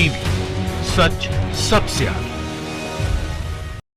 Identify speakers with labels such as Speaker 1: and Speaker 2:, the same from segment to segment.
Speaker 1: TV, सच सबसे आगे।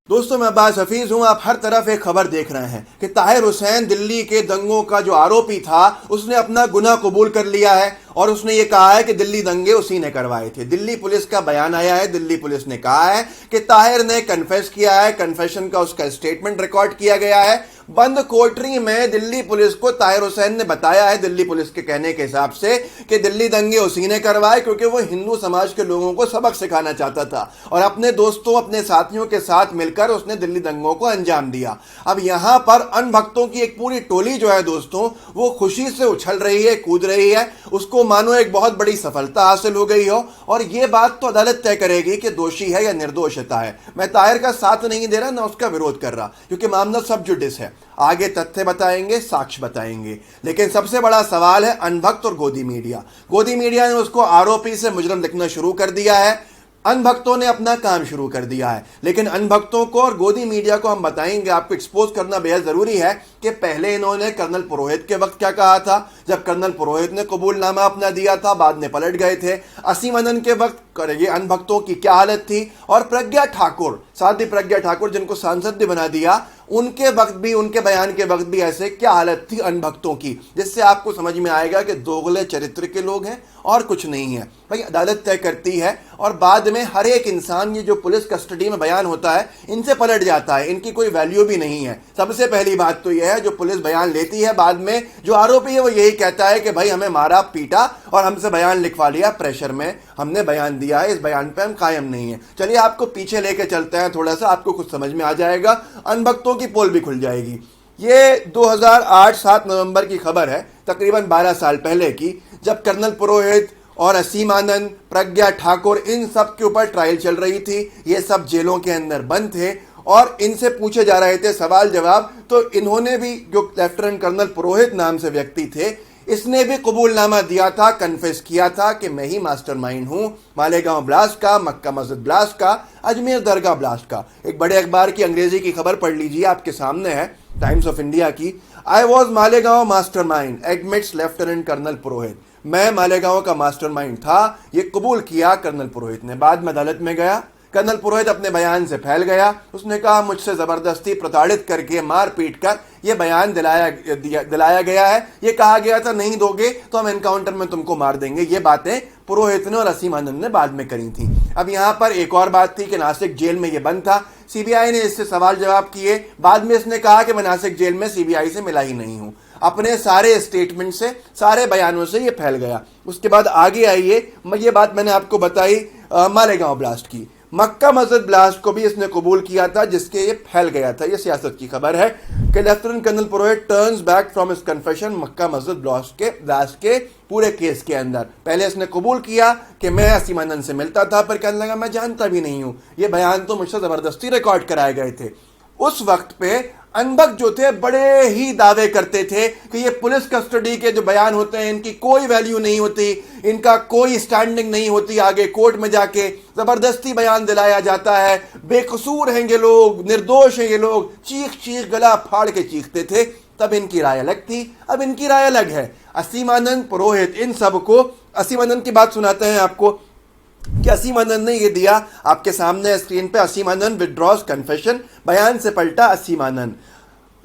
Speaker 2: दोस्तों, मैं अब्बास हफीज हूं। आप हर तरफ एक खबर देख रहे हैं कि ताहिर हुसैन दिल्ली के दंगों का जो आरोपी था, उसने अपना गुनाह कबूल कर लिया है और उसने ये कहा है कि दिल्ली दंगे उसी ने करवाए थे। दिल्ली पुलिस का बयान आया है। दिल्ली पुलिस ने कहा है कि ताहिर ने कन्फेस किया है। कन्फेशन का उसका स्टेटमेंट रिकॉर्ड किया गया है। बंद कोठरी में दिल्ली पुलिस को ताहिर हुसैन ने बताया है, दिल्ली पुलिस के कहने के हिसाब से, कि दिल्ली दंगे उसी ने करवाए क्योंकि वो हिंदू समाज के लोगों को सबक सिखाना चाहता था और अपने दोस्तों, अपने साथियों के साथ मिलकर उसने दिल्ली दंगों को अंजाम दिया। अब यहां पर अनभक्तों की एक पूरी टोली जो है दोस्तों, वो खुशी से उछल रही है, कूद रही है। उसको मानो एक बहुत बड़ी सफलता हासिल हो गई हो और ये बात तो अदालत तय करेगी कि दोषी है या निर्दोषता है। मैं ताहिर का साथ नहीं दे रहा, ना उसका विरोध कर रहा, क्योंकि मामला सब जुडिस है। आगे तथ्य बताएंगे, साक्ष्य बताएंगे। लेकिन सबसे बड़ा सवाल है अनभक्त और गोदी मीडिया। गोदी मीडिया ने उसको आरोपी से मुजरम लिखना शुरू कर दिया है। अनभक्तों ने अपना काम शुरू कर दिया है। लेकिन अनभक्तों को और गोदी मीडिया को हम बताएंगे, आपको एक्सपोज करना बेहद जरूरी है कि पहले इन्होंने कर्नल पुरोहित के वक्त क्या कहा था। जब कर्नल पुरोहित ने कबूलनामा अपना दिया था, बाद में पलट गए थे। असीम आनंद के वक्त ये अनभक्तों की क्या हालत थी, और प्रज्ञा ठाकुर, साध्वी प्रज्ञा ठाकुर जिनको सांसद भी बना दिया, उनके वक्त भी, उनके बयान के वक्त भी ऐसे क्या हालत थी अनभक्तों की, जिससे आपको समझ में आएगा कि दोगले चरित्र के लोग हैं और कुछ नहीं है। भाई अदालत तय करती है और बाद में हर एक इंसान, ये जो पुलिस कस्टडी में बयान होता है, इनसे पलट जाता है, इनकी कोई वैल्यू भी नहीं है। सबसे पहली बात तो यह है, जो पुलिस बयान लेती है, बाद में जो आरोपी है वो यही कहता है कि भाई हमें मारा पीटा और हमसे बयान लिखवा लिया, प्रेशर में हमने बयान दिया है, इस बयान पे हम कायम नहीं है। चलिए आपको पीछे लेके चलते हैं थोड़ा सा, आपको कुछ समझ में आ जाएगा, अनभक्तों की पोल भी खुल जाएगी। ये 2008 7 नवंबर की खबर है, तकरीबन 12 साल पहले की, जब कर्नल पुरोहित और असीम आनंद, प्रज्ञा ठाकुर, इन सब के ऊपर ट्रायल चल रही थी। ये सब जेलों के अंदर बंद थे और इनसे पूछे जा रहे थे सवाल जवाब। तो इन्होंने भी, जो लेफ्टिनेंट कर्नल पुरोहित नाम से व्यक्ति थे, इसने भी कबूलनामा दिया था, कन्फेस किया था कि मैं ही मास्टरमाइंड हूं मालेगांव ब्लास्ट का, मक्का मस्जिद ब्लास्ट का, अजमेर दरगाह ब्लास्ट का। एक बड़े अखबार की अंग्रेजी की खबर पढ़ लीजिए, आपके सामने है, टाइम्स ऑफ इंडिया की। I was Malegaon mastermind admits lieutenant colonel Purohit. मैं मालेगांव का मास्टरमाइंड था, ये कबूल किया कर्नल पुरोहित ने। बाद में अदालत में गया, कर्नल पुरोहित अपने बयान से फैल गया। उसने कहा मुझसे जबरदस्ती प्रताड़ित करके, मार पीट कर यह बयान दिलाया गया है। ये कहा गया था नहीं दोगे तो हम एनकाउंटर में तुमको मार देंगे। ये बातें पुरोहित ने और असीम आनंद ने बाद में करी थी। अब यहाँ पर एक और बात थी कि नासिक जेल में ये बंद था। सीबीआई ने इससे सवाल जवाब किए। बाद में इसने कहा कि मैं नासिक जेल में सीबीआई से मिला ही नहीं हूं। अपने सारे स्टेटमेंट से, सारे बयानों से ये फैल गया। उसके बाद आगे आइए, ये बात मैंने आपको बताई मालेगांव ब्लास्ट की। मक्का मस्जिद ब्लास्ट को भी इसने कबूल किया था, जिसके ये फैल गया था। ये सियासत की खबर है कि lieutenant colonel Purohit turns back from his confession Mecca Masjid blast के पूरे केस के अंदर। पहले इसने कबूल किया कि मैं असीम आनंद से मिलता था, पर कहने लगा मैं जानता भी नहीं हूं, ये बयान तो मुझसे जबरदस्ती रिकॉर्ड कराए गए थे। उस वक्त पे अनभक्त जो थे बड़े ही दावे करते थे कि ये पुलिस कस्टडी के जो बयान होते हैं, इनकी कोई वैल्यू नहीं होती, इनका कोई स्टैंडिंग नहीं होती, आगे कोर्ट में जाके जबरदस्ती बयान दिलाया जाता है, बेकसूर हैं ये लोग, निर्दोष हैं ये लोग, चीख चीख गला फाड़ के चीखते थे। तब इनकी राय अलग थी, अब इनकी राय अलग है। असीम आनंद, पुरोहित, इन सबको, असीम आनंद की बात सुनाते हैं आपको कि असीम आनंद ने ये दिया, आपके सामने स्क्रीन पे, असीम आनंद विड्रॉज कन्फेशन, बयान से पलटा असीम आनंद।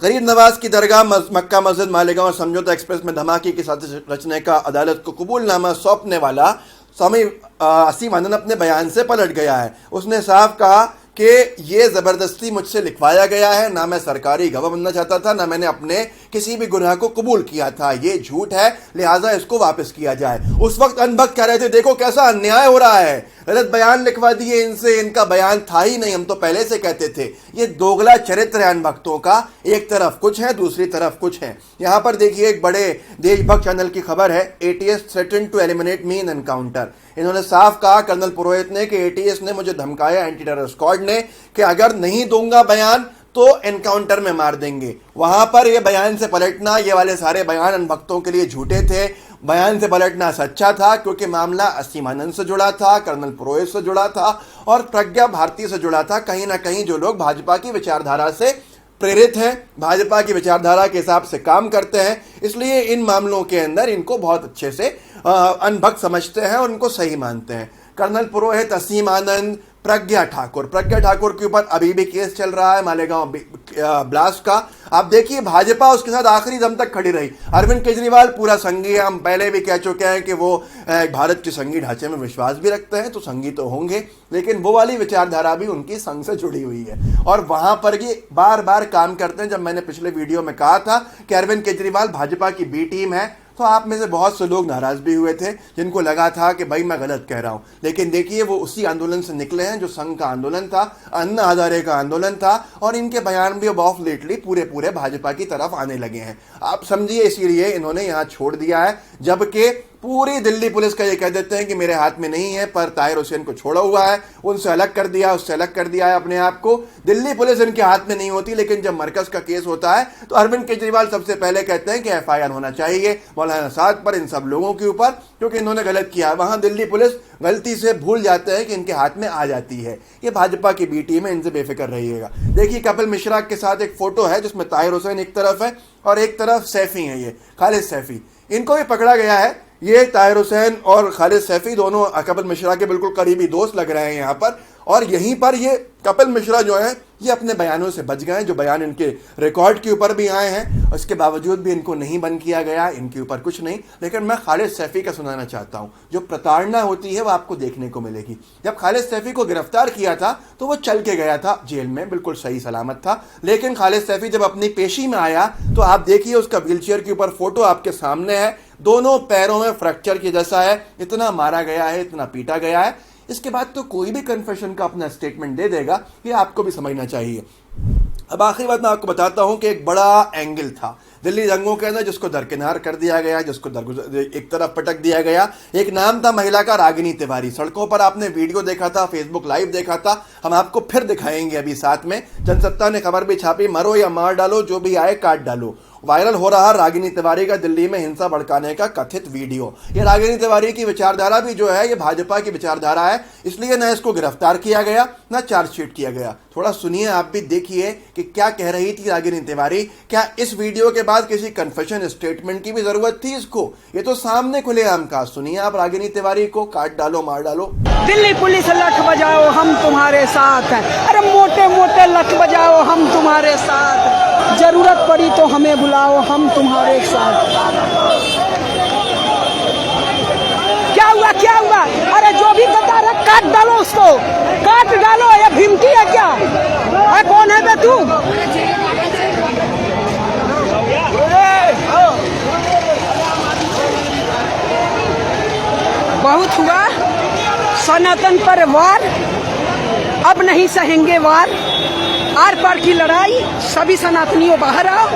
Speaker 2: गरीब नवाज की दरगाह, मक्का मस्जिद, मालेगांव और समझौता एक्सप्रेस में धमाके की साजिश रचने का अदालत को कबूलनामा सौंपने वाला स्वामी असीम आनंद अपने बयान से पलट गया है। उसने साफ कहा कि ये ज़बरदस्ती मुझसे लिखवाया गया है, ना मैं सरकारी गवाह बनना चाहता था, ना मैंने अपने किसी भी गुनाह को कबूल किया था, ये झूठ है, लिहाजा इसको वापस किया जाए। उस वक्त अनभक्त कह रहे थे देखो कैसा अन्याय हो रहा है, गलत बयान लिखवा दिए इनसे, इनका बयान था ही नहीं, हम तो पहले से कहते थे। ये दोगला चरित्र है अनभक्तों का, एक तरफ कुछ है, दूसरी तरफ कुछ है। यहाँ पर देखिए एक बड़े देशभक्त चैनल की खबर है, ATS threatened to eliminate me in encounter. इन्होंने साफ कहा कर्नल पुरोहित ने कि एटीएस ने मुझे धमकाया, एंटी टेरर स्क्वाड ने, कि अगर नहीं दूंगा बयान तो एनकाउंटर में मार देंगे। वहां पर ये बयान से पलटना, ये वाले सारे बयान अनभक्तों के लिए झूठे थे। बयान से पलटना सच्चा था क्योंकि मामला असीम आनंद से जुड़ा था, कर्नल पुरोहित से जुड़ा था और प्रज्ञा भारती से जुड़ा था। कहीं ना कहीं जो लोग भाजपा की विचारधारा से प्रेरित हैं, भाजपा की विचारधारा के हिसाब से काम करते हैं, इसलिए इन मामलों के अंदर इनको बहुत अच्छे से अनभक्त समझते हैं और उनको सही मानते हैं। कर्नल पुरोहित, असीम आनंद, प्रज्ञा ठाकुर के ऊपर अभी भी केस चल रहा है मालेगांव ब्लास्ट का। आप देखिए भाजपा उसके साथ आखिरी दम तक खड़ी रही। अरविंद केजरीवाल पूरा संघी, हम पहले भी कह चुके हैं कि वो भारत के संघी ढांचे में विश्वास भी रखते हैं, तो संघी तो होंगे, लेकिन वो वाली विचारधारा भी उनकी संघ से जुड़ी हुई है और वहां पर ये बार बार काम करते हैं। जब मैंने पिछले वीडियो में कहा था कि अरविंद केजरीवाल भाजपा की बी टीम है, तो आप में से बहुत से लोग नाराज भी हुए थे, जिनको लगा था कि भाई मैं गलत कह रहा हूं। लेकिन देखिए वो उसी आंदोलन से निकले हैं जो संघ का आंदोलन था, अन्ना हजारे का आंदोलन था, और इनके बयान भी ऑफ लेटली पूरे भाजपा की तरफ आने लगे हैं। आप समझिए इसीलिए इन्होंने यहां छोड़ दिया है, जबकि पूरी दिल्ली पुलिस का ये कह देते हैं कि मेरे हाथ में नहीं है, पर ताहिर हुसैन को छोड़ा हुआ है, उनसे अलग कर दिया, उससे अलग कर दिया है अपने आप को। दिल्ली पुलिस इनके हाथ में नहीं होती, लेकिन जब मरकज का केस होता है तो अरविंद केजरीवाल सबसे पहले कहते हैं कि एफआईआर होना चाहिए मौलाना साद पर, इन सब लोगों के ऊपर, क्योंकि इन्होंने गलत किया। वहां दिल्ली पुलिस गलती से भूल जाते हैं कि इनके हाथ में आ जाती है। ये भाजपा की बी टीम है, इनसे बेफिक्र रहिएगा। देखिए कपिल मिश्रा के साथ एक फोटो है जिसमें ताहिर हुसैन एक तरफ है और एक तरफ सैफी है, ये खालिद सैफी, इनको भी पकड़ा गया है। ये ताहिर हुसैन और खालिद सैफी दोनों कपिल मिश्रा के बिल्कुल करीबी दोस्त लग रहे हैं यहाँ पर, और यहीं पर ये कपिल मिश्रा जो है ये अपने बयानों से बच गए, जो बयान इनके रिकॉर्ड के ऊपर भी आए हैं, उसके बावजूद भी इनको नहीं बंद किया गया, इनके ऊपर कुछ नहीं। लेकिन मैं खालिद सैफी का सुनाना चाहता हूं, जो प्रताड़ना होती है वो आपको देखने को मिलेगी। जब खालिद सैफी को गिरफ्तार किया था तो वो चल के गया था जेल में, बिल्कुल सही सलामत था, लेकिन खालिद सैफी जब अपनी पेशी में आया तो आप देखिए उसका व्हीलचेयर के ऊपर फोटो आपके सामने है, दोनों पैरों में फ्रैक्चर की जैसा है, इतना मारा गया है, इतना पीटा गया है। इसके बाद तो कोई भी कन्फेशन का अपना स्टेटमेंट दे देगा, ये आपको भी समझना चाहिए। अब आखिरी बात मैं आपको बताता हूं कि एक बड़ा एंगल था दिल्ली दंगों के अंदर, जिसको दरकिनार कर दिया गया, जिसको एक तरफ पटक दिया गया। एक नाम था महिला का, रागिनी तिवारी। सड़कों पर आपने वीडियो देखा था, फेसबुक लाइव देखा था, हम आपको फिर दिखाएंगे अभी साथ में। जनसत्ता ने खबर भी छापी, मरो या मार डालो, जो भी आए काट डालो। वायरल हो रहा रागिनी तिवारी का दिल्ली में हिंसा भड़काने का कथित वीडियो। ये रागिनी तिवारी की विचारधारा भी जो है ये भाजपा की विचारधारा है, इसलिए न इसको गिरफ्तार किया गया न चार्जशीट किया गया। थोड़ा सुनिए, आप भी देखिए कि क्या कह रही थी रागिनी तिवारी। क्या इस वीडियो के बाद किसी कन्फेशन स्टेटमेंट की भी जरूरत थी इसको? ये तो सामने खुलेआम का। सुनिए आप रागिनी तिवारी को, काट डालो मार डालो।
Speaker 3: दिल्ली पुलिस लठ बजाओ हम तुम्हारे साथ हैं, अरे मोटे मोटे लठ बजाओ हम तुम्हारे साथ, जरूरत पड़ी तो हमें बुलाओ हम तुम्हारे साथ। क्या हुआ? अरे जो भी गद्दार है काट डालो उसको, काट डालो। ये भीमती है क्या? है कौन है बे तू? बहुत हुआ सनातन पर वार, अब नहीं सहेंगे वार। आर पार की लड़ाई, सभी सनातनियों बाहर आओ,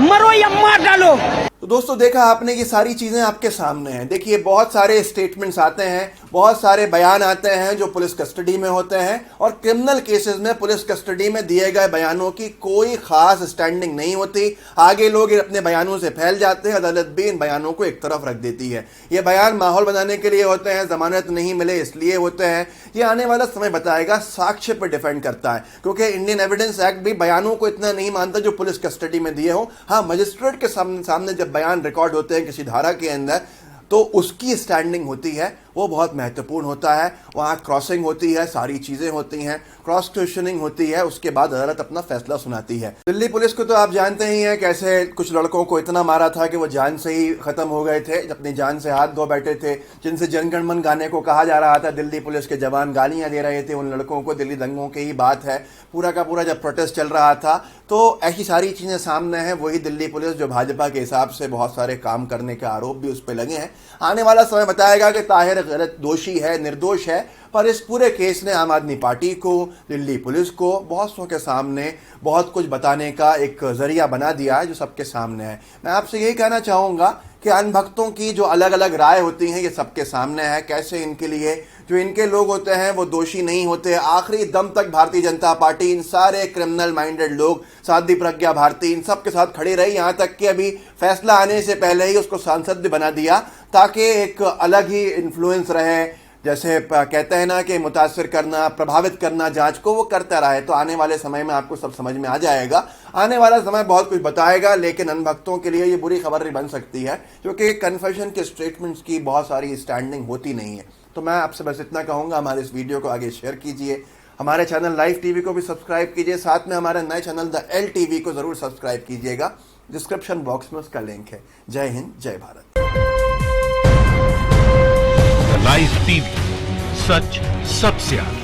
Speaker 3: मरो या मार डालो।
Speaker 2: तो दोस्तों देखा आपने, ये सारी चीजें आपके सामने हैं। देखिए बहुत सारे स्टेटमेंट्स आते हैं, बहुत सारे बयान आते हैं जो पुलिस कस्टडी में होते हैं, और क्रिमिनल केसेस में पुलिस कस्टडी में दिए गए बयानों की कोई खास स्टैंडिंग नहीं होती। आगे लोग अपने बयानों से फैल जाते हैं, अदालत भी इन बयानों को एक तरफ रख देती है। ये बयान माहौल बनाने के लिए होते हैं, जमानत नहीं मिले इसलिए होते हैं। ये आने वाला समय बताएगा, साक्ष्य पर डिपेंड करता है, क्योंकि इंडियन एविडेंस एक्ट भी बयानों को इतना नहीं मानता जो पुलिस कस्टडी में दिए हो। हाँ, मजिस्ट्रेट के सामने जब बयान रिकॉर्ड होते हैं किसी धारा के अंदर, तो उसकी स्टैंडिंग होती है, वो बहुत महत्वपूर्ण होता है। वहाँ क्रॉसिंग होती है, सारी चीज़ें होती हैं, क्रॉस क्वेश्चनिंग होती है, उसके बाद अदालत अपना फैसला सुनाती है। दिल्ली पुलिस को तो आप जानते ही हैं कैसे कुछ लड़कों को इतना मारा था कि वो जान से ही खत्म हो गए थे, अपनी जान से हाथ धो बैठे थे। जिनसे जनगण मन गाने को कहा जा रहा था, दिल्ली पुलिस के जवान गालियां दे रहे थे उन लड़कों को। दिल्ली दंगों की ही बात है, पूरा का पूरा जब प्रोटेस्ट चल रहा था, तो ऐसी सारी चीज़ें सामने हैं। वही दिल्ली पुलिस जो भाजपा के हिसाब से बहुत सारे काम करने के आरोप भी उस पर लगे हैं। आने वाला समय बताएगा कि ताहिर गलत दोषी है, निर्दोष है, पर इस पूरे केस ने आम आदमी पार्टी को, दिल्ली पुलिस को बहुत सौ के सामने बहुत कुछ बताने का एक जरिया बना दिया है जो सबके सामने है। मैं आपसे यही कहना चाहूँगा कि अनभक्तों की जो अलग अलग राय होती हैं ये सबके सामने है। कैसे इनके लिए जो इनके लोग होते हैं वो दोषी नहीं होते। आखिरी दम तक भारतीय जनता पार्टी इन सारे क्रिमिनल माइंडेड लोग, साध्वी प्रज्ञा भारती, इन सब के साथ खड़ी रही, यहाँ तक कि अभी फैसला आने से पहले ही उसको सांसद भी बना दिया, ताकि एक अलग ही इन्फ्लुएंस रहे, जैसे कहते हैं ना कि मुतासिर करना, प्रभावित करना जांच को, वो करता रहा है। तो आने वाले समय में आपको सब समझ में आ जाएगा। आने वाला समय बहुत कुछ बताएगा, लेकिन अनभक्तों के लिए ये बुरी खबर भी बन सकती है, क्योंकि कन्फेशन के स्टेटमेंट्स की बहुत सारी स्टैंडिंग होती नहीं है। तो मैं आपसे बस इतना कहूँगा, हमारे इस वीडियो को आगे शेयर कीजिए, हमारे चैनल लाइव टीवी को भी सब्सक्राइब कीजिए, साथ में हमारे नए चैनल द एल टीवी को ज़रूर सब्सक्राइब कीजिएगा। डिस्क्रिप्शन बॉक्स में उसका लिंक है। जय हिंद, जय भारत।
Speaker 1: लाइव टीवी, सच सबसे आगे।